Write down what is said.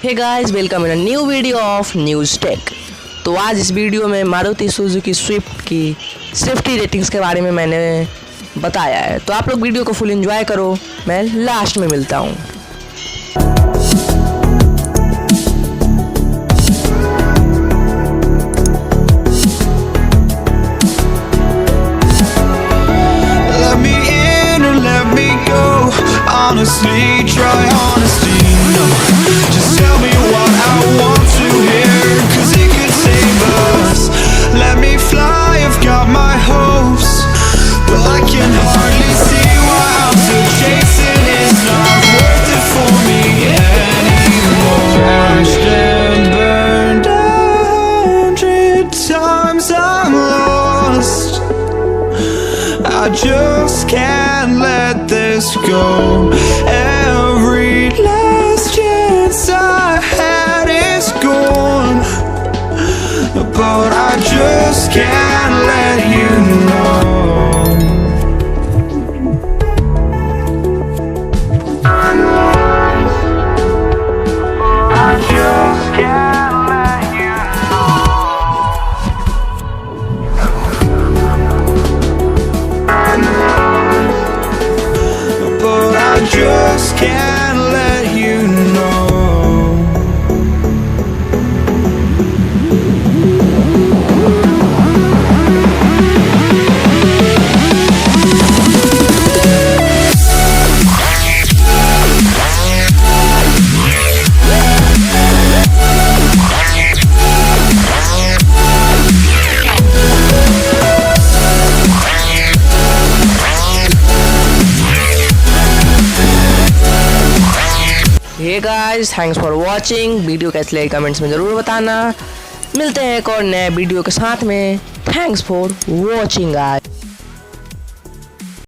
Hey guys, welcome in a new video of News Tech. तो आज इस video में मारुति सुजुकी स्विफ्ट की सेफ्टी रेटिंग्स के बारे में मैंने बताया है, तो आप लोग वीडियो को फुल एंजॉय करो। मैं लास्ट में मिलता हूँ। Honestly, try honesty. No, just tell me what I want to hear, 'cause it could save us. Let me fly, I've got my hopes, but I can hardly see why I'm still chasing. It's not worth it for me anymore. Crashed and burned 100 times, I'm lost. I just can't let this go. Every last chance I had is gone, but I just can't let you know. I just can't let you just can't let you know. Hey guys, thanks for watching. Video कैसे लगे comments में ज़रूर बताना। मिलते हैं एक और नए वीडियो के साथ में। Thanks for watching guys.